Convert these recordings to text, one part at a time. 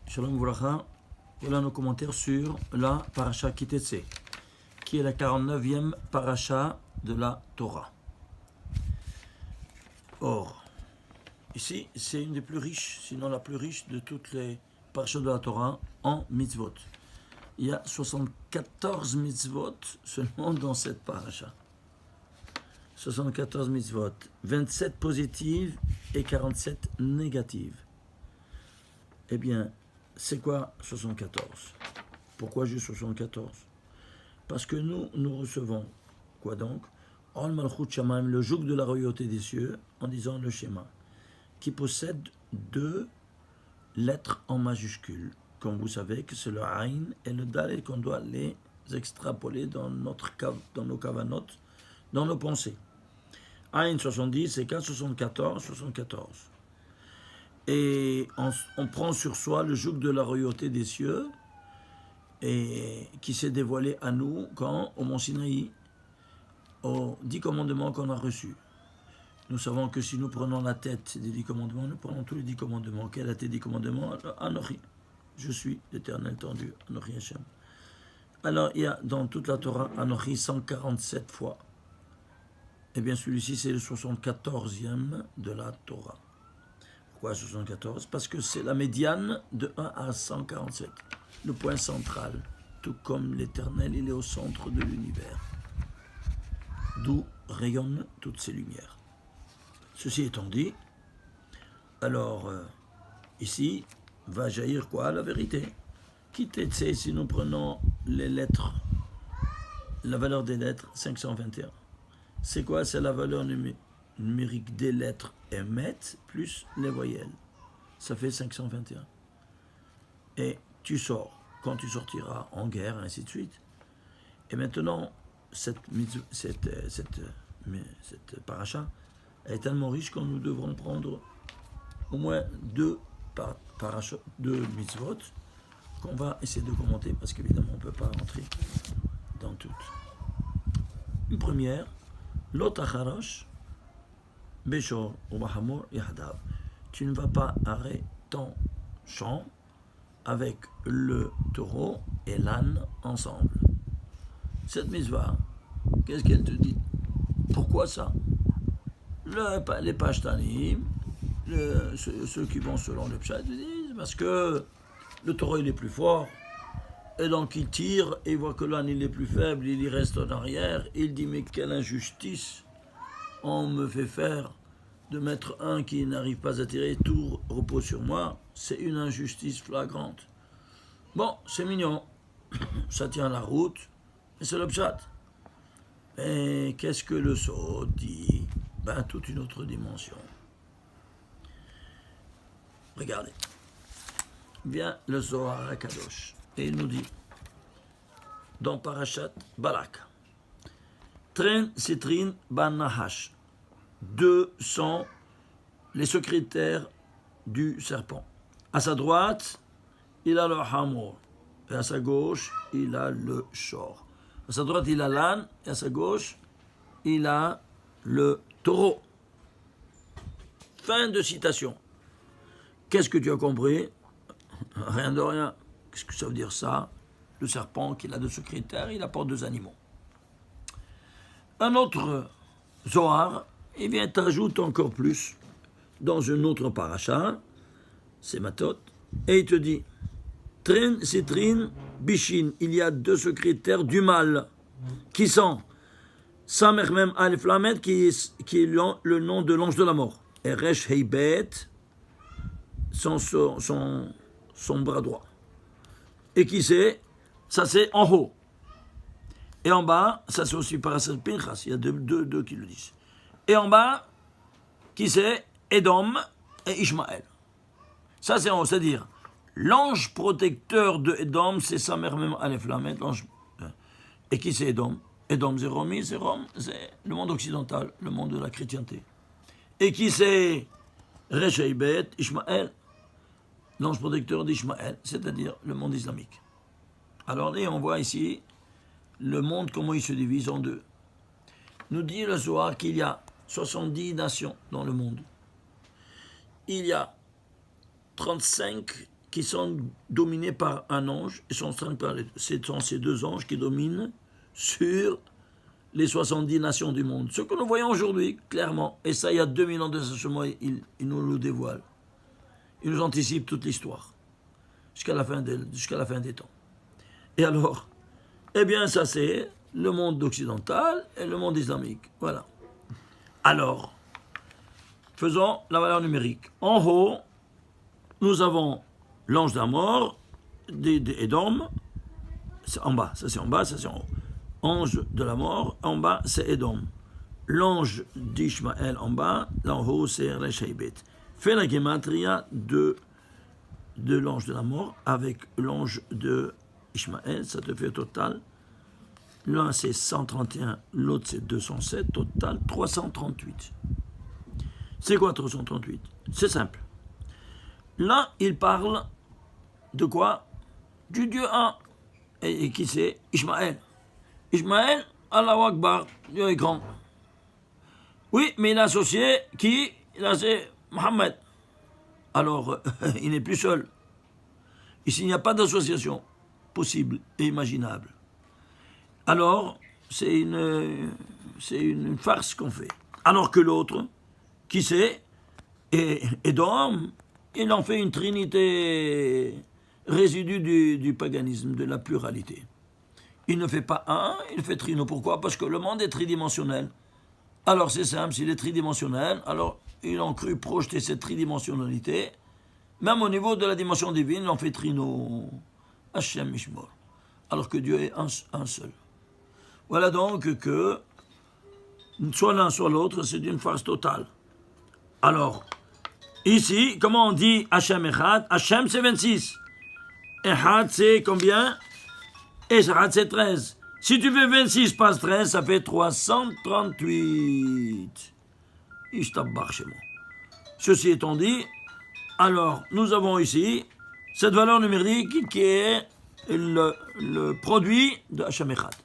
Shalom Vuracha. Voilà nos commentaires sur la paracha Kitetse, qui est la 49e paracha de la Torah. Or, ici, c'est une des plus riches, sinon la plus riche de toutes les parachas de la Torah en mitzvot. Il y a 74 mitzvot seulement dans cette paracha. 74 mitzvot, 27 positives et 47 négatives. Eh bien, c'est quoi 74? Pourquoi juste 74? Parce que nous recevons, quoi donc? Ol Malchut Shamayim, le joug de la royauté des cieux, en disant le schéma, qui possède 2 lettres en majuscules. Comme vous savez que c'est le Aïn et le Dal et qu'on doit les extrapoler dans nos kavanot, dans nos pensées. Aïn 70, c'est 4, 74, 74. Et on prend sur soi le joug de la royauté des cieux et qui s'est dévoilé à nous quand, au Mont Sinaï, aux 10 commandements qu'on a reçus. Nous savons que si nous prenons la tête des 10 commandements, nous prenons tous les 10 commandements. Quel a été 10 commandements? Anochi. Je suis l'Éternel ton Dieu. Anochi Hashem. Alors, il y a dans toute la Torah Anochi 147 fois. Eh bien, celui-ci, c'est le 74e de la Torah. Pourquoi 74? Parce que c'est la médiane de 1 à 147. Le point central. Tout comme l'Éternel, il est au centre de l'univers. D'où rayonnent toutes ces lumières. Ceci étant dit, alors ici va jaillir quoi? La vérité. Kitetse, si nous prenons les lettres, la valeur des lettres, 521. C'est quoi? C'est la valeur numérique des lettres Emet plus les voyelles. Ça fait 521. Et tu sors, quand tu sortiras en guerre, ainsi de suite. Et maintenant, cette paracha est tellement riche que nous devrons prendre au moins 2 mitzvot qu'on va essayer de commenter parce qu'évidemment on ne peut pas rentrer dans toutes. Une première, l'otacharosh beshor ou bahamor yahdav. Tu ne vas pas arrêter ton champ avec le taureau et l'âne ensemble. Cette mitzvah, qu'est-ce qu'elle te dit? Pourquoi ça? Les pashtanim, ceux qui vont selon le pshat, disent parce que le taureau il est plus fort, et donc il tire, et il voit que l'âne il est plus faible, il y reste en arrière, il dit mais quelle injustice on me fait faire de mettre un qui n'arrive pas à tirer, tout repose sur moi, c'est une injustice flagrante. Bon, c'est mignon, ça tient la route, mais c'est le pshat. Et qu'est-ce que le Sod dit? Ben, toute une autre dimension. Regardez. Vient le Zohar HaKadosh et il nous dit, dans Parashat Balak, Tren Sitrin Ban Nahash, 2 sont les secrétaires du serpent. À sa droite, il a le Hamor, et à sa gauche, il a le Shor. À sa droite, il a l'âne, et à sa gauche, il a le taureau. Fin de citation. Qu'est-ce que tu as compris? Rien de rien. Qu'est-ce que ça veut dire ça? Le serpent qu'il a de secrétaire, il apporte 2 animaux. Un autre Zohar, il vient t'ajouter encore plus dans une autre paracha, c'est Matot, et il te dit Trin, Citrin, Bishin, il y a 2 secrétaires du mal, qui sont Samermem Alef Lamed, qui est le nom de l'ange de la mort, et Resh Heibet, son bras droit. Et qui c'est? Ça c'est en haut. Et en bas, ça c'est aussi Parashat Pinchas, il y a deux qui le disent. Et en bas, qui c'est? Edom et Ishmaël. Ça c'est en haut, c'est-à-dire l'ange protecteur de Edom, c'est Samermem Alef Lamed, l'ange. Et qui c'est Edom? Edom, c'est Romi, c'est Rome, c'est le monde occidental, le monde de la chrétienté. Et qui c'est Resh Heibet, Ishmaël, l'ange protecteur d'Ishmaël, c'est-à-dire le monde islamique. Alors là, on voit ici le monde, comment il se divise en 2. Nous dit le Zohar qu'il y a 70 nations dans le monde. Il y a 35 qui sont dominés par un ange. Ce sont ces deux anges qui dominent sur les 70 nations du monde. Ce que nous voyons aujourd'hui, clairement. Et ça, il y a 2000 ans de ce mois, il nous le dévoile. Il nous anticipe toute l'histoire. Jusqu'à la fin des temps. Et alors, eh bien, ça c'est le monde occidental et le monde islamique. Voilà. Alors, faisons la valeur numérique. En haut, nous avons l'ange de la mort, d'Édom. En bas, ça c'est en bas, ça c'est en haut. Ange de la mort, en bas c'est Édom. L'ange d'Ishmaël en bas, en haut c'est Reshaibet. Fais la gematria de l'ange de la mort avec l'ange de Ishmaël, ça te fait au total. L'un c'est 131, l'autre c'est 207, total 338. C'est quoi 338? C'est simple. Là, il parle de quoi? Du Dieu un. Et qui c'est? Ishmaël. Ishmaël, Allahu Akbar, Dieu est grand. Oui, mais il a associé qui? Il a associé Mohammed. Alors, il n'est plus seul. Ici, il n'y a pas d'association possible et imaginable. Alors, c'est une farce qu'on fait. Alors que l'autre, qui c'est? Édom, il en fait une trinité résidu du paganisme, de la pluralité. Il ne fait pas un, il fait trino. Pourquoi? Parce que le monde est tridimensionnel. Alors c'est simple, s'il est tridimensionnel, alors ils ont cru projeter cette tridimensionnalité, même au niveau de la dimension divine, ils ont fait trino. Hashem Mishmor. Alors que Dieu est un seul. Voilà donc que, soit l'un soit l'autre, c'est une farce totale. Alors, ici, comment on dit Hashem Echad? Hashem c'est 26. Echad c'est combien? Echad c'est 13. Si tu fais 26 passe 13, ça fait 338. Ishtabbar chez moi. Ceci étant dit, alors nous avons ici cette valeur numérique qui est le produit de Hashem Echad.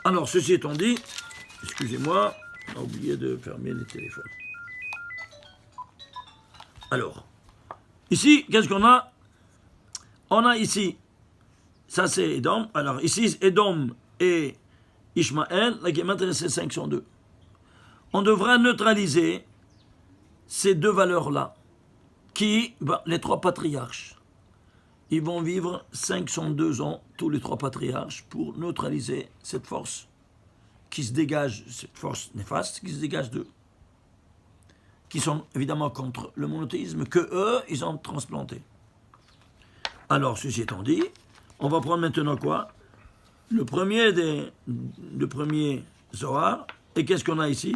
Alors ceci étant dit, excusez-moi, on a oublié de fermer les téléphones. Alors, ici, qu'est-ce qu'on a? On a ici, ça c'est Édom. Alors ici, Édom et Ishmaël, la gematria c'est 502. On devra neutraliser ces deux valeurs-là, qui, les trois patriarches, ils vont vivre 502 ans, tous les trois patriarches, pour neutraliser cette force qui se dégage, cette force néfaste qui se dégage d'eux, qui sont évidemment contre le monothéisme, que eux, ils ont transplanté. Alors, ceci étant dit, on va prendre maintenant quoi? Le premier Zohar, et qu'est-ce qu'on a ici?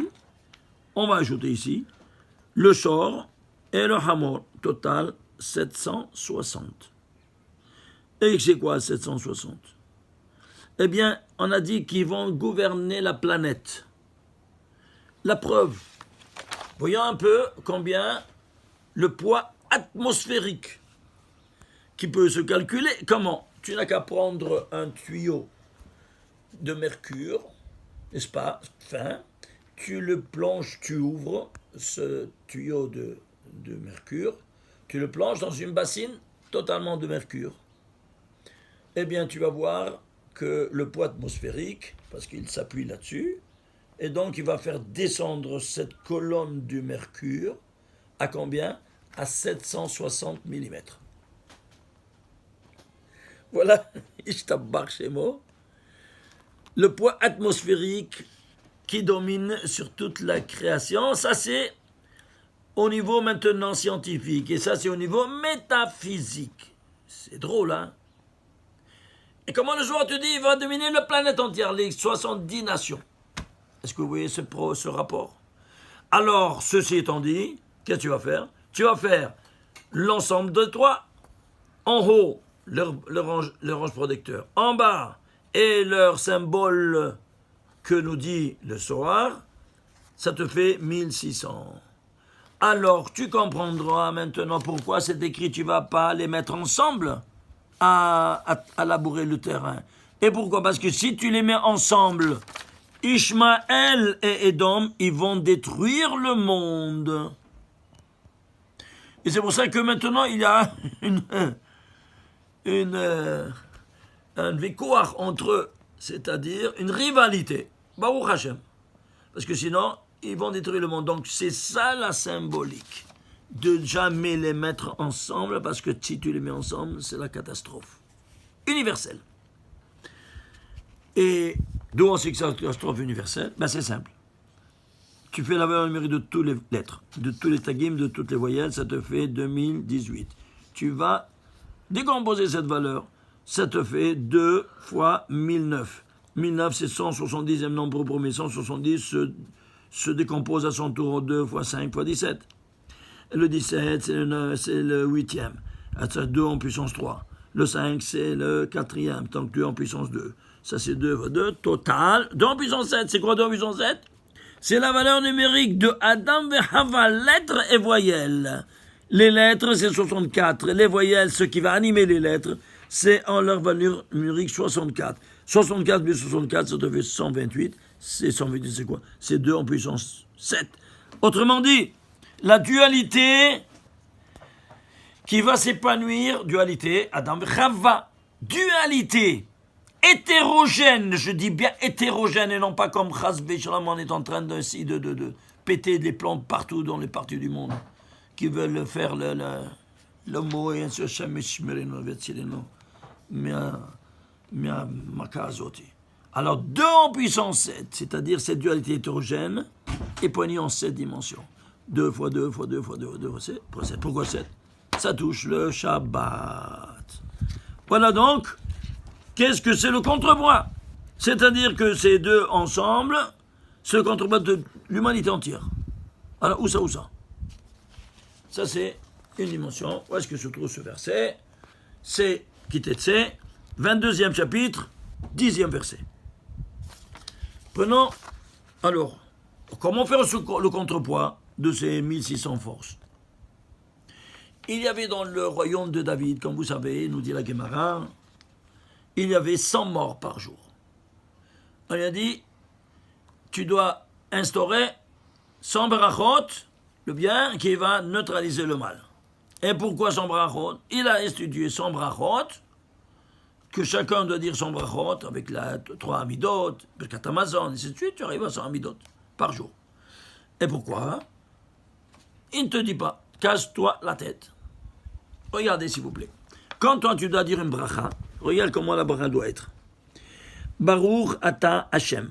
On va ajouter ici le Shor et le Hamor, total 760. Et c'est quoi 760? Eh bien, on a dit qu'ils vont gouverner la planète. La preuve, voyons un peu combien le poids atmosphérique qui peut se calculer. Comment? Tu n'as qu'à prendre un tuyau de mercure, n'est-ce pas, fin, tu le plonges, tu ouvres ce tuyau de mercure, tu le plonges dans une bassine totalement de mercure. Eh bien, tu vas voir que le poids atmosphérique, parce qu'il s'appuie là-dessus, et donc il va faire descendre cette colonne du mercure à combien? À 760 mm. Voilà, Ishtabbar Shemo, le poids atmosphérique qui domine sur toute la création. Ça, c'est au niveau maintenant scientifique, et ça, c'est au niveau métaphysique. C'est drôle, hein? Et comment le joueur te dit, il va dominer la planète entière, les 70 nations. Est-ce que vous voyez ce rapport? Alors, ceci étant dit, qu'est-ce que tu vas faire? Tu vas faire l'ensemble de toi, en haut, leur ange protecteur, en bas, et leur symbole que nous dit le Zohar, ça te fait 1600. Alors, tu comprendras maintenant pourquoi c'est écrit, tu ne vas pas les mettre ensemble à labourer le terrain. Et pourquoi? Parce que si tu les mets ensemble, Ishmaël et Édom, ils vont détruire le monde. Et c'est pour ça que maintenant, il y a un victoire entre eux, c'est-à-dire une rivalité. Baruch Hashem. Parce que sinon, ils vont détruire le monde. Donc, c'est ça la symbolique. De jamais les mettre ensemble, parce que si tu les mets ensemble, c'est la catastrophe. Universelle. Et d'où on sait que c'est la catastrophe universelle? Ben, c'est simple. Tu fais la valeur numérique de toutes les lettres, de tous les tagim, de toutes les voyelles, ça te fait 2018. Tu vas décomposer cette valeur, ça te fait 2 fois 1009. 1009, c'est 170e nombre premier. 170 se décompose à son tour en 2 fois 5 fois 17. Le 17, c'est le 8e. 2 en puissance 3. Le 5, c'est le 4e, donc 2 en puissance 2. Ça, c'est 2 fois 2. Total, 2 en puissance 7. C'est quoi 2 en puissance 7? C'est la valeur numérique de Adam et Hava, lettres et voyelles. Les lettres, c'est 64. Les voyelles, ce qui va animer les lettres, c'est en leur valeur numérique 64. 64 plus 64, ça te fait 128. C'est 128, c'est quoi? C'est 2 en puissance 7. Autrement dit, la dualité qui va s'épanouir, dualité, Adam et Hava, dualité hétérogène, je dis bien hétérogène et non pas comme Chas V'Shalom, on est en train de péter des plantes partout dans les parties du monde qui veulent faire le mot et ainsi alors 2 en puissance 7, c'est-à-dire cette dualité hétérogène épanouie en 7 dimensions. 2 fois 2 fois 2 fois 2 fois 2 fois 7. Pourquoi 7? Ça touche le Shabbat. Voilà donc. Qu'est-ce que c'est le contrepoids? C'est-à-dire que ces deux ensemble, c'est le contrepoids de l'humanité entière. Alors, où ça? Ça, c'est une dimension. Où est-ce que se trouve ce verset? C'est Kitetse, 22e chapitre, 10e verset. Prenons, alors, comment faire le contrepoids de ces 1600 forces? Il y avait dans le royaume de David, comme vous savez, nous dit la Gemara, il y avait 100 morts par jour. On lui a dit, tu dois instaurer 100 brachot, le bien, qui va neutraliser le mal. Et pourquoi 100 brachot? Il a institué 100 brachot, que chacun doit dire 100 brachot, avec 3 amidot, Birkat Hamazon, et ainsi de suite, tu arrives à 100 amidot par jour. Et pourquoi? Il ne te dit pas, casse-toi la tête. Regardez s'il vous plaît. Quand toi tu dois dire une bracha, regarde comment la bracha doit être. Baruch ata Hashem.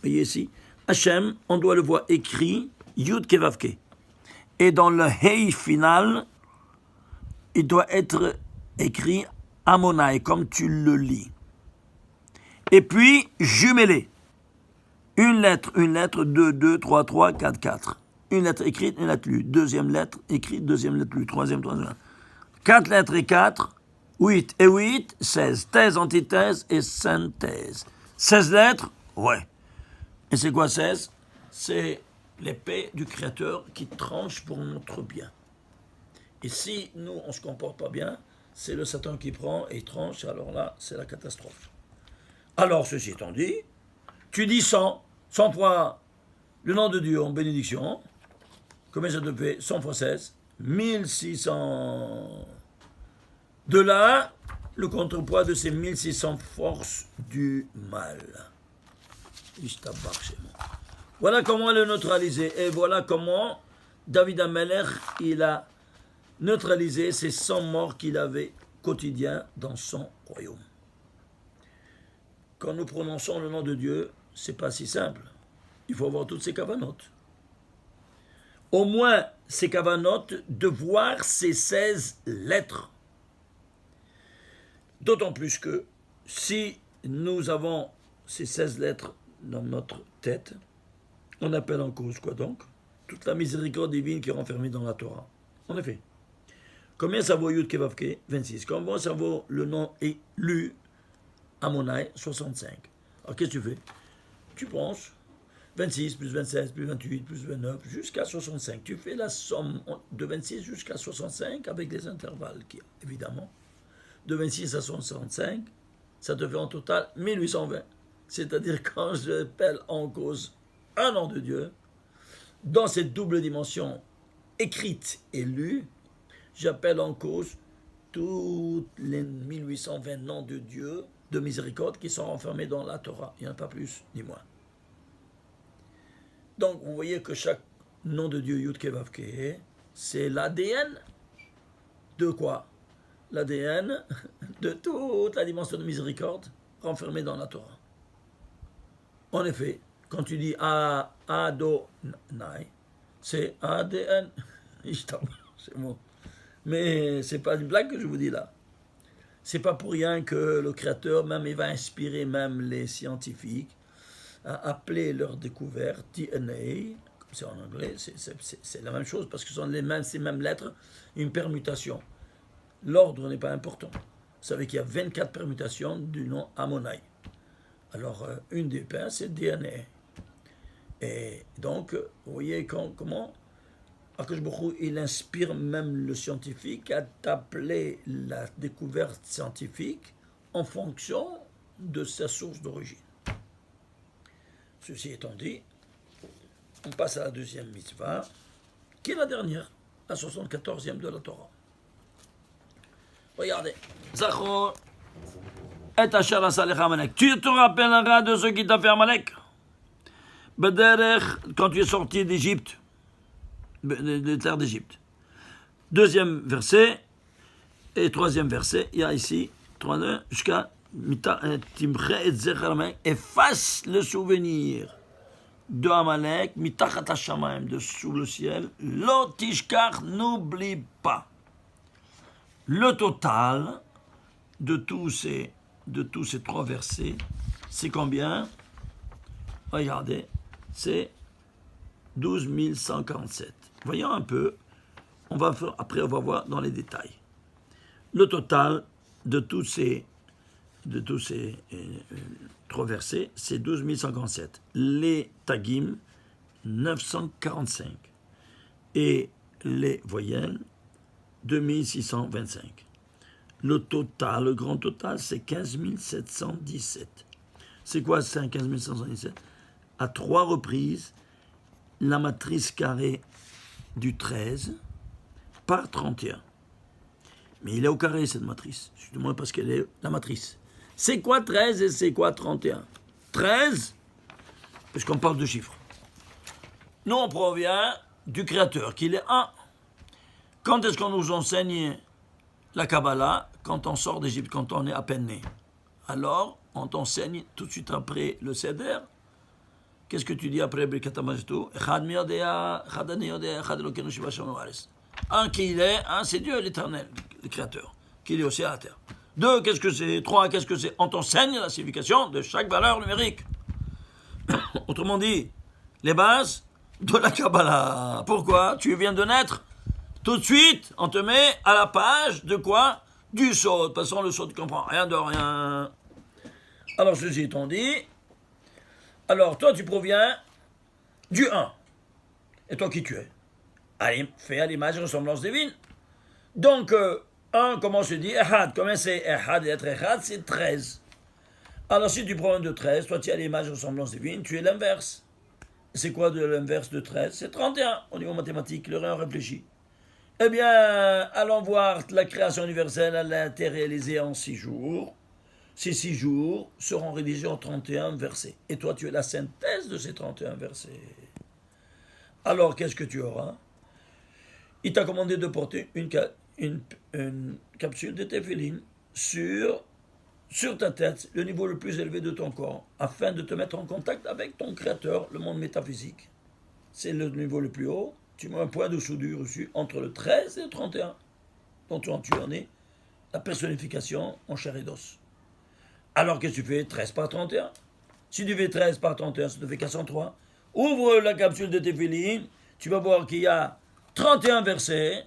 Voyez ici. Hashem, on doit le voir écrit Yud Kevavke. Et dans le Hei final, il doit être écrit Amonai, comme tu le lis. Et puis, jumelé. Une lettre, 2, 2, 3, 3, 4, 4. Une lettre écrite, une lettre lue. Deuxième lettre écrite, deuxième lettre lue. Troisième. 4 lettres et 4, 8 et 8, 16. Thèse, antithèse et synthèse. 16 lettres, ouais. Et c'est quoi 16? C'est l'épée du Créateur qui tranche pour notre bien. Et si nous, on ne se comporte pas bien, c'est le Satan qui prend et tranche, alors là, c'est la catastrophe. Alors, ceci étant dit, tu dis 100 fois le nom de Dieu en bénédiction, combien ça te fait? 100 fois 16, 1600. De là, le contrepoids de ces 1600 forces du mal. Voilà comment le neutraliser. Et voilà comment David Ameler, il a neutralisé ces 100 morts qu'il avait quotidiens dans son royaume. Quand nous prononçons le nom de Dieu, c'est pas si simple. Il faut avoir toutes ces cavanotes. Au moins ces cavanotes de voir ces 16 lettres. D'autant plus que si nous avons ces 16 lettres dans notre tête, on appelle en cause quoi donc? Toute la miséricorde divine qui est renfermée dans la Torah. En effet. Combien ça vaut Yud Kevavke? 26. Combien ça vaut le nom élu Amonai? 65. Alors qu'est-ce que tu fais? Tu penses 26 plus 26 plus 28 plus 29 jusqu'à 65. Tu fais la somme de 26 jusqu'à 65 avec des intervalles qui, évidemment, de 26 à 65, ça te fait en total 1820. C'est-à-dire quand je appelle en cause un nom de Dieu, dans cette double dimension écrite et lue, j'appelle en cause tous les 1820 noms de Dieu, de miséricorde, qui sont renfermés dans la Torah. Il n'y en a pas plus ni moins. Donc, vous voyez que chaque nom de Dieu, Yud Kevav Ke, c'est l'ADN de quoi? L'ADN de toute la dimension de miséricorde renfermée dans la Torah. En effet, quand tu dis Adonai, c'est ADN. C'est bon. Mais c'est pas une blague que je vous dis là. C'est pas pour rien que le Créateur, même, il va inspirer même les scientifiques à appeler leur découverte DNA, comme c'est en anglais, c'est la même chose, parce que ce sont ces mêmes lettres, une permutation. L'ordre n'est pas important. Vous savez qu'il y a 24 permutations du nom Ammonai. Alors, une des pains, c'est DNA. Et donc, vous voyez comment Akadosh Baruch Hu, il inspire même le scientifique à appeler la découverte scientifique en fonction de sa source d'origine. Ceci étant dit, on passe à la deuxième mitzvah, qui est la dernière, la 74e de la Torah. Regardez. Zachor et asher asa lecha Amalek. Tu te rappelleras de ce qui t'a fait Amalek. Bederech, quand tu es sorti d'Égypte, de terre d'Égypte. Deuxième verset et troisième verset, il y a ici, 3-2, jusqu'à efface le souvenir de Amalek, mitachat hashamayim, de sous le ciel, lo tishkar, n'oublie pas. Le total de tous ces trois versets, c'est combien? Regardez, c'est 12 147. Voyons un peu, après on va voir dans les détails. Le total de tous ces trois versets, c'est 12 147. Les tagim, 945. Et les voyelles, 2625. Le total, le grand total, c'est 15 717. C'est quoi ça, 15 717? À 3 reprises, la matrice carrée du 13 par 31. Mais il est au carré, cette matrice. Justement parce qu'elle est la matrice. C'est quoi 13 et c'est quoi 31? 13, puisqu'on parle de chiffres. Nous, on provient du Créateur, qu'il est 1. Quand est-ce qu'on nous enseigne la Kabbalah? Quand on sort d'Égypte, quand on est à peine né. Alors, on t'enseigne tout de suite après le Seder. Qu'est-ce que tu dis après Birkat Hamazon? Un qui il est, c'est Dieu l'Éternel, le Créateur, qui est aussi à la terre. 2, qu'est-ce que c'est? 3, qu'est-ce que c'est? On t'enseigne la signification de chaque valeur numérique. Autrement dit, les bases de la Kabbalah. Pourquoi? Tu viens de naître. Tout de suite, on te met à la page de quoi? Du Sod. De toute façon, le Sod ne comprend rien de rien. Alors, ceci étant dit, alors toi, tu proviens du 1. Et toi, qui tu es? Allez, fait à l'image et ressemblance divine. Donc, 1, comment se dit? Ehad. Comment c'est Ehad et être Ehad? C'est 13. Alors, si tu prends de 13, toi, tu as l'image et ressemblance divine, tu es l'inverse. C'est quoi de l'inverse de 13? C'est 31 au niveau mathématique. Le rien réfléchi. Eh bien, allons voir la création universelle, elle a été réalisée en 6 jours. Ces 6 jours seront rédigés en 31 versets. Et toi, tu es la synthèse de ces 31 versets. Alors, qu'est-ce que tu auras? Il t'a commandé de porter une capsule de téphiline sur ta tête, le niveau le plus élevé de ton corps, afin de te mettre en contact avec ton Créateur, le monde métaphysique. C'est le niveau le plus haut. Tu mets un point de soudure dessus entre le 13 et le 31, dont tu en es la personnification en chair et d'os. Alors qu'est-ce que tu fais? 13 par 31. Si tu fais 13 par 31, ça te fait 403. Ouvre la capsule de téphiline, tu vas voir qu'il y a 31 versets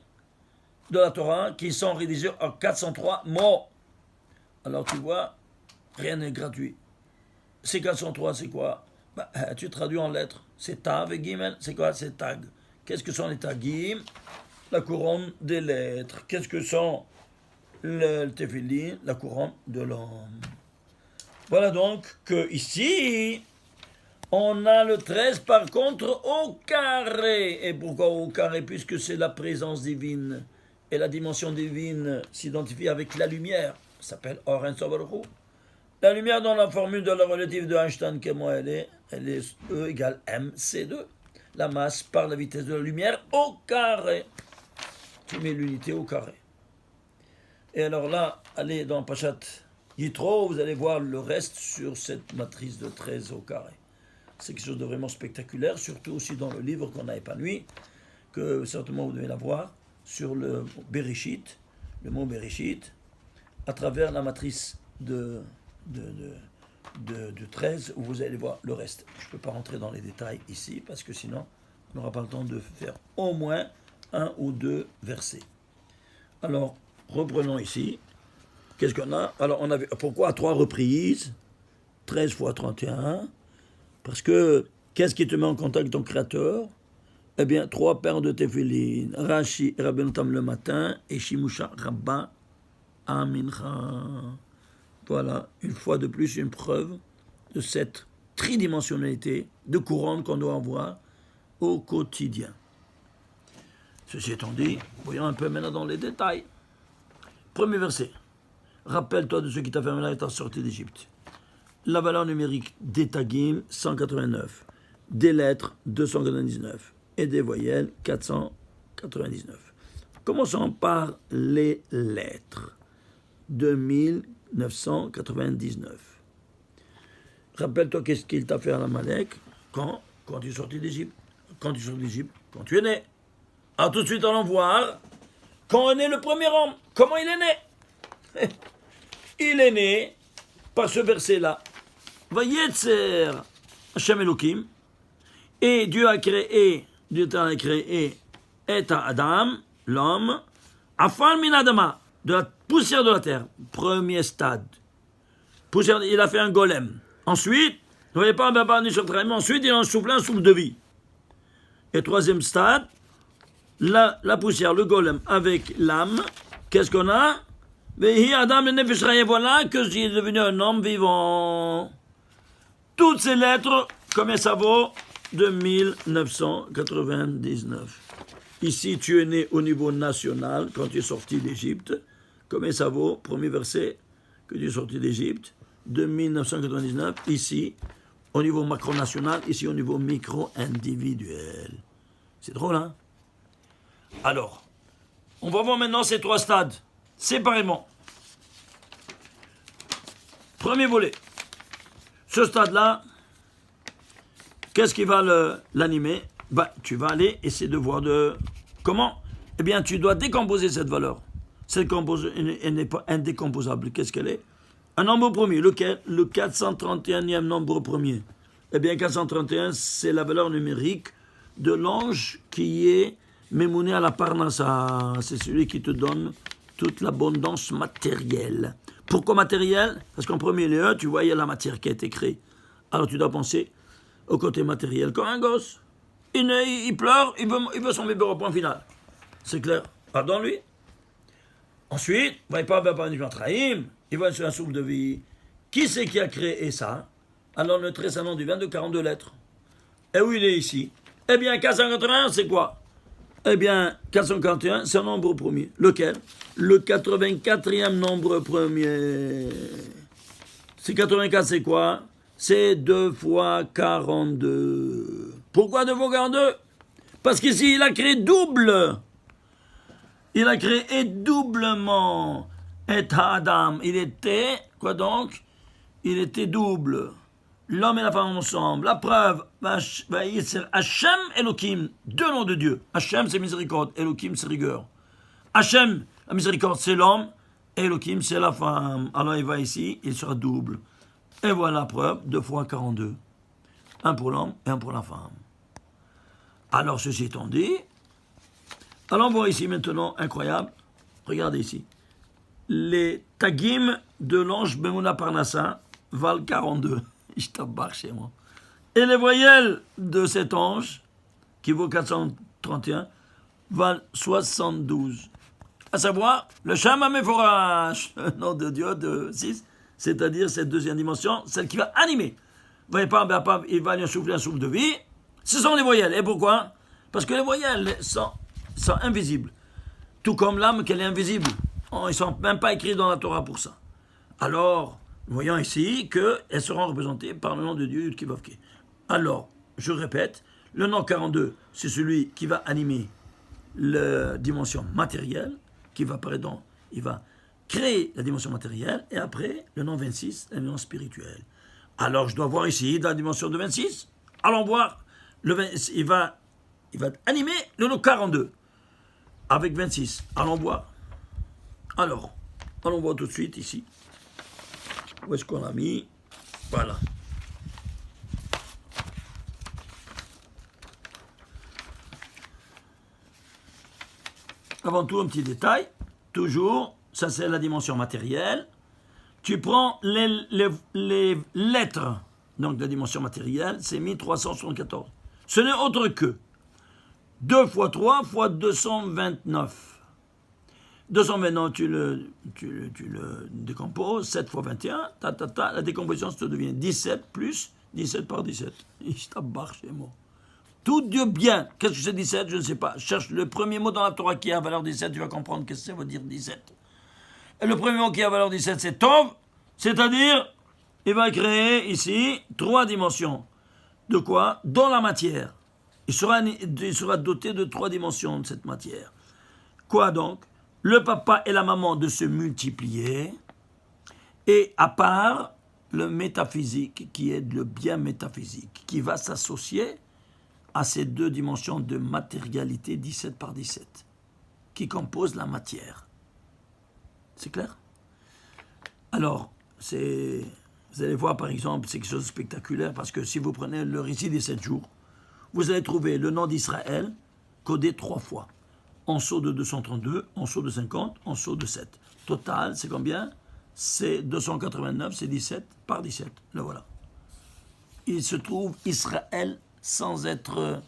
de la Torah qui sont rédigés en 403 mots. Alors tu vois, rien n'est gratuit. Ces 403, c'est quoi? Tu traduis en lettres. C'est Tav et Gimel. C'est quoi? C'est Tag. Qu'est-ce que sont les Tagim? La couronne des lettres. Qu'est-ce que sont le Tefillin? La couronne de l'homme. Voilà donc que ici, on a le 13 par contre au carré. Et pourquoi au carré? Puisque c'est la présence divine et la dimension divine s'identifie avec la lumière, ça s'appelle Or Ein Sof Baruch Hu. La lumière dans la formule de la relative de Einstein, comment elle est E égale mc2. La masse par la vitesse de la lumière au carré. Tu mets l'unité au carré. Et alors là, allez dans Pachat Yitro, vous allez voir le reste sur cette matrice de 13 au carré. C'est quelque chose de vraiment spectaculaire, surtout aussi dans le livre qu'on a épanoui, que certainement vous devez l'avoir, sur le Bereshit, le mot Bereshit, à travers la matrice de 13, où vous allez voir le reste. Je ne peux pas rentrer dans les détails ici, parce que sinon, on n'aura pas le temps de faire au moins un ou deux versets. Alors, reprenons ici. Qu'est-ce qu'on a? Alors, on avait, pourquoi à 3 reprises 13 fois 31? Parce que, qu'est-ce qui te met en contact avec ton Créateur? Eh bien, 3 paires de téphilines, Rashi et Rabbeinu Tam le matin, et Shimusha Rabba Amincha. Voilà, une fois de plus, une preuve de cette tridimensionnalité de couronne qu'on doit avoir au quotidien. Ceci étant dit, voyons un peu maintenant dans les détails. Premier verset. Rappelle-toi de ce qui t'a fait malheur et t'a sorti d'Égypte. La valeur numérique des tagim, 189. Des lettres, 299. Et des voyelles, 499. Commençons par les lettres. 2999. Rappelle-toi qu'est-ce qu'il t'a fait à l'Amalek quand tu es sorti d'Égypte. Quand tu es sorti d'Égypte, quand tu es né. Alors tout de suite, allons voir quand est né le premier homme. Comment il est né? Il est né par ce verset-là. Vayetzer Hashem Elokim. Et Dieu a créé et Adam, l'homme, Afal min Adama, de la poussière de la terre. Premier stade. Poussière, il a fait un golem. Ensuite, vous ne voyez pas, ensuite il en souffle un souffle de vie. Et troisième stade, la poussière, le golem avec l'âme. Qu'est-ce qu'on a? Adam le nefesh chaya, voilà que j'ai devenu un homme vivant. Toutes ces lettres, combien ça vaut? 2999. Ici, tu es né au niveau national quand tu es sorti d'Égypte. Combien ça vaut? Premier verset, que tu es sorti d'Égypte. 2999. Ici, au niveau macro-national. Ici, au niveau micro-individuel. C'est drôle, hein? Alors, on va voir maintenant ces 3 stades, séparément. Premier volet. Ce stade-là, qu'est-ce qui va l'animer? Tu vas aller essayer de voir comment. Eh bien, tu dois décomposer cette valeur. Cette elle n'est pas indécomposable. Qu'est-ce qu'elle est? Un nombre premier. Lequel? Le 431e nombre premier. Eh bien, 431, c'est la valeur numérique de l'ange qui est mémouné à la Parnassa. C'est celui qui te donne toute l'abondance matérielle. Pourquoi matérielle? Parce qu'en premier lieu, tu vois, il y a la matière qui a été créée. Alors tu dois penser au côté matériel. Comme un gosse, il pleure, il veut son bébé au point final. C'est clair? Pardonne-lui. Ensuite, il va sur un souffle de vie. Qui c'est qui a créé ça? Alors le tressanon du vin de 42 lettres. Et où il est ici? Eh bien, 481, c'est quoi? Eh bien, 441, c'est un nombre premier. Lequel? Le 84e nombre premier. C'est 84, c'est quoi? C'est 2 fois 42. Pourquoi 2 fois 42? Parce qu'ici, il a créé double. Il a créé doublement. Et Adam, il était, quoi donc? Il était double. L'homme et la femme ensemble. La preuve, Hachem, Elohim, 2 noms de Dieu. Hachem, c'est miséricorde. Elohim, c'est rigueur. Hachem, la miséricorde, c'est l'homme. Elohim, c'est la femme. Alors il va ici, il sera double. Et voilà la preuve, 2 fois 42. Un pour l'homme et un pour la femme. Alors ceci étant dit, allons voir ici maintenant, incroyable. Regardez ici. Les tagim de l'ange Bemouna Parnassa valent 42. Je t'embarque chez moi. Et les voyelles de cet ange, qui vaut 431, valent 72. À savoir, le Shem HaMeforash, le nom de Dieu de 6, c'est-à-dire cette deuxième dimension, celle qui va animer. Vous voyez pas, il va lui souffler un souffle de vie. Ce sont les voyelles. Et pourquoi? Parce que les voyelles sont invisibles. Tout comme l'âme qu'elle est invisible. Oh, ils ne sont même pas écrits dans la Torah pour ça. Alors, nous voyons ici qu'elles seront représentées par le nom de Dieu Yud-Kei-Vav-Kei. Alors, je répète, le nom 42, c'est celui qui va animer la dimension matérielle, qui va apparaître dans, il va créer la dimension matérielle, et après, le nom 26, la dimension spirituelle. Alors, je dois voir ici, dans la dimension de 26, allons voir, il va animer le nom 42, avec 26. Allons voir. Alors, allons voir tout de suite ici. Où est-ce qu'on l'a mis? Voilà. Avant tout, un petit détail. Toujours, ça c'est la dimension matérielle. Tu prends les lettres, donc de la dimension matérielle, c'est 1374. Ce n'est autre que 2 fois 3 fois 229. 229, tu le décomposes, 7 fois 21, la décomposition, ça te devient 17 plus 17 par 17. Je t'abarre chez moi. Tout Dieu bien. Qu'est-ce que c'est 17? Je ne sais pas. Cherche le premier mot dans la Torah qui a valeur 17, tu vas comprendre qu'est-ce que ça veut dire 17. Et le premier mot qui a valeur 17, c'est Tov, c'est-à-dire, il va créer ici 3 dimensions. De quoi? Dans la matière. Il sera doté de 3 dimensions de cette matière. Quoi donc? Le papa et la maman de se multiplier, et à part le métaphysique, qui est le bien métaphysique, qui va s'associer à ces 2 dimensions de matérialité 17 par 17, qui composent la matière. C'est clair? Alors, vous allez voir par exemple, c'est quelque chose de spectaculaire, parce que si vous prenez le récit des 7 jours, vous allez trouver le nom d'Israël codé 3 fois. En saut de 232, en saut de 50, en saut de 7. Total, c'est combien? C'est 289, c'est 17 par 17. Le voilà. Il se trouve Israël sans être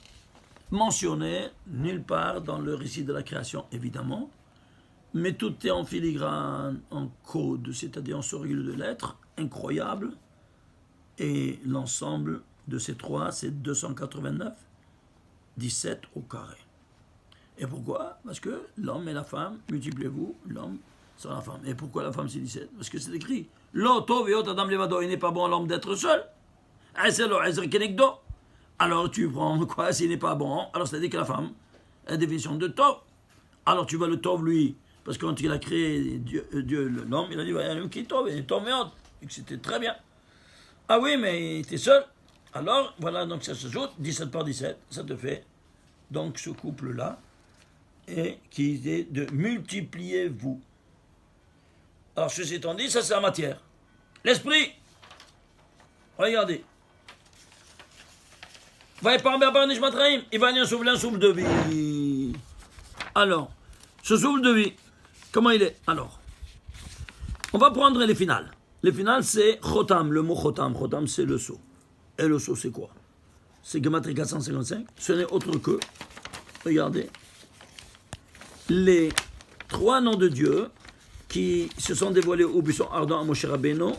mentionné nulle part dans le récit de la création, évidemment. Mais tout est en filigrane, en code, c'est-à-dire en sorgule de lettres, incroyable. Et l'ensemble de ces 3, c'est 289, 17 au carré. Et pourquoi? Parce que l'homme et la femme, multipliez-vous, l'homme sera la femme. Et pourquoi la femme c'est 17? Parce que c'est écrit. Lo tov veot adam levado, il n'est pas bon à l'homme d'être seul. Alors tu prends quoi? S'il n'est pas bon, alors c'est-à-dire que la femme, la définition de tov. Alors tu vois le tov lui, parce que quand il a créé Dieu l'homme, il a dit, il y a un qui tov, il est tov veot. Et que c'était très bien. Ah oui, mais il était seul. Alors, voilà, donc ça s'ajoute, 17 par 17, ça te fait, donc ce couple-là, et qui est de multipliez-vous. Alors, ceci étant dit, ça c'est la matière. L'esprit, regardez. Va y parler à Nishmatraim, il va y souffler un souffle de vie. Alors, ce souffle de vie, comment il est? Alors, on va prendre les finales. Les finales, c'est Chotam, le mot Chotam. Chotam, c'est le sceau. Et le sceau, c'est quoi? C'est Gematria 455. Ce n'est autre que, regardez, les 3 noms de Dieu qui se sont dévoilés au buisson ardent à Moshe Rabbeinu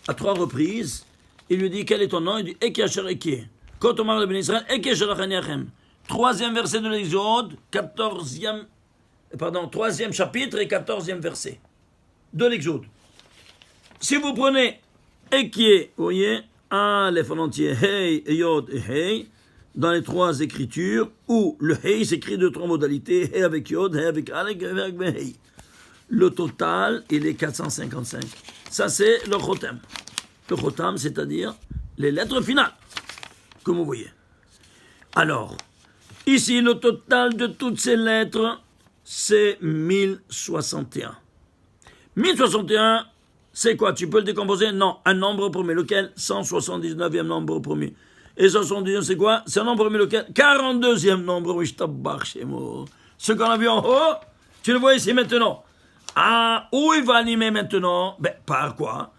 à 3 reprises. Il lui dit, quel est ton nom? Il dit, Eki Asher Eki. Quand on parle de Ben Israël, Eki Asher Achem. 3e verset de l'Exode, 3e chapitre et 14e verset de l'Exode. Si vous prenez Eki, vous voyez, Aleph en entier, Hey, Yod et Hey, dans les 3 écritures, où le Hey s'écrit de 3 modalités, Hey avec Yod, Hey avec Aleph, Hey avec Hey. Le total, il est 455. Ça, c'est le Chotam. Le Chotam, c'est-à-dire les lettres finales, comme vous voyez. Alors, ici, le total de toutes ces lettres, c'est 1061. 1061, c'est quoi? Tu peux le décomposer? Non, un nombre premier. Lequel? 179e nombre premier. Et 179, c'est quoi? C'est un nombre premier lequel? 42e nombre. Oui, je t'abarre chez moi. Ce qu'on a vu en haut, tu le vois ici maintenant. Ah, où il va animer maintenant? Ben, par quoi?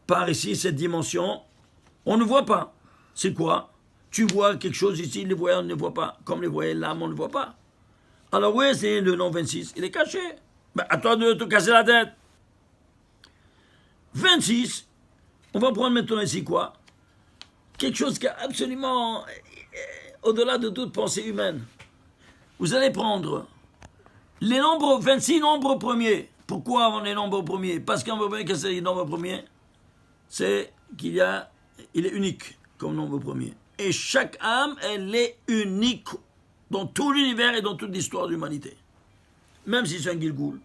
Par ici, cette dimension. On ne voit pas. C'est quoi? Tu vois quelque chose ici, les voyants ne voient pas. Comme les voyants l'âme, on ne voit pas. Alors, oui, c'est le nom 26. Il est caché. Ben, à toi de te casser la tête. 26, on va prendre maintenant ici quoi? Quelque chose qui est absolument au-delà de toute pensée humaine. Vous allez prendre Les nombres, 26 nombres premiers. Pourquoi avant les nombres premiers? Parce qu'on veut bien que c'est les nombres premiers. C'est qu'il il est unique comme nombre premier. Et chaque âme, elle est unique dans tout l'univers et dans toute l'histoire de l'humanité. Même si c'est un Gilgoul.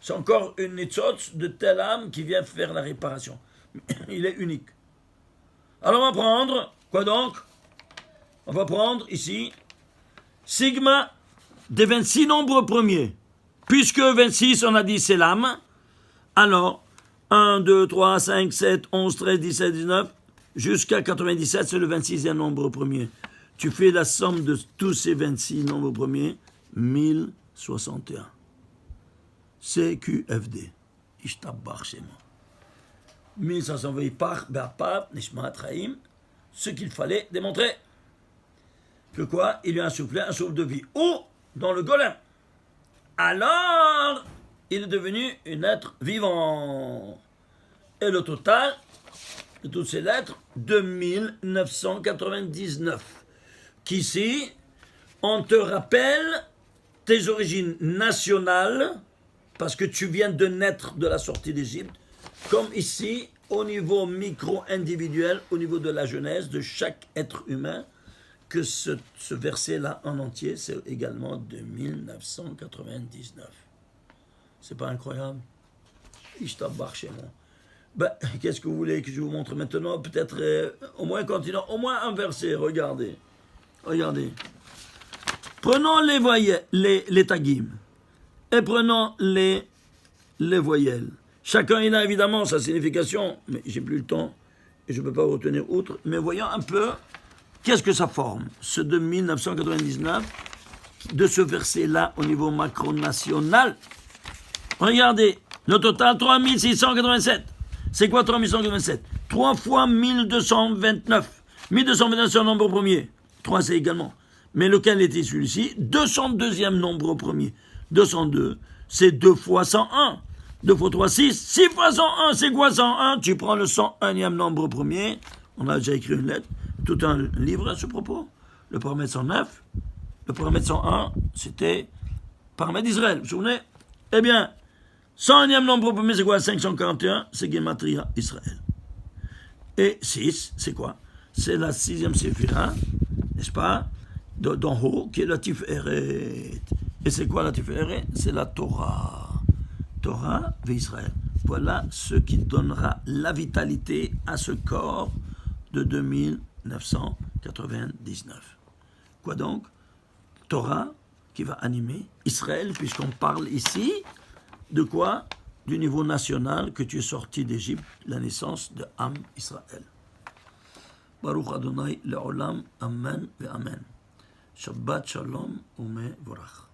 C'est encore une nitzotz de telle âme qui vient faire la réparation. Il est unique. Alors on va prendre, quoi donc? On va prendre ici, sigma des 26 nombres premiers. Puisque 26, on a dit, c'est l'âme, alors 1, 2, 3, 5, 7, 11, 13, 17, 19, jusqu'à 97, c'est le 26e nombre premier. Tu fais la somme de tous ces 26 nombres premiers, 1061. CQFD. Ishtabbar chez moi. 1520 par Bapap, Nishmat Raïm, ce qu'il fallait démontrer. Que quoi? Il lui a insoufflé un souffle de vie. Ou dans le golem. Alors, il est devenu un être vivant. Et le total de toutes ces lettres, 2999. Qu'ici, on te rappelle tes origines nationales, parce que tu viens de naître de la sortie d'Égypte, comme ici, au niveau micro-individuel, au niveau de la genèse de chaque être humain, que ce verset-là en entier, c'est également de 1999. C'est pas incroyable? Ishtabbar chez moi. Ben, qu'est-ce que vous voulez que je vous montre maintenant? Peut-être au moins continuons, au moins un verset, regardez. Regardez. Prenons les voyelles, les tagim, et prenons les voyelles. Chacun il a évidemment sa signification, mais j'ai plus le temps et je ne peux pas retenir outre. Mais voyons un peu qu'est-ce que ça forme, ce de 1999, de ce verset-là au niveau macronational. Regardez, le total 3687. C'est quoi 3687? 3 fois 1229. 1229 c'est un nombre premier. 3 c'est également. Mais lequel était celui-ci? 202e nombre premier. 202, c'est 2 fois 101. 2 fois 3, 6. 6 fois 101, c'est quoi 101? Tu prends le 101e nombre premier. On a déjà écrit une lettre. Tout un livre à ce propos. Le paramètre 109. Le paramètre 101, c'était paramètre d'Israël. Vous vous souvenez? Eh bien, 101e nombre premier, c'est quoi? 541, c'est Gematria Israël. Et 6, c'est quoi? C'est la 6e séphira, n'est-ce pas? D'en haut, qui est la Tiferet. Et c'est quoi la Tiferet? C'est la Torah. Torah d'Israël. Voilà ce qui donnera la vitalité à ce corps de 2999. Quoi donc? Torah qui va animer Israël, puisqu'on parle ici de quoi? Du niveau national que tu es sorti d'Égypte, la naissance de Am Israël. Baruch Adonai le'olam, amen ve amen. Shabbat shalom u'mevorach.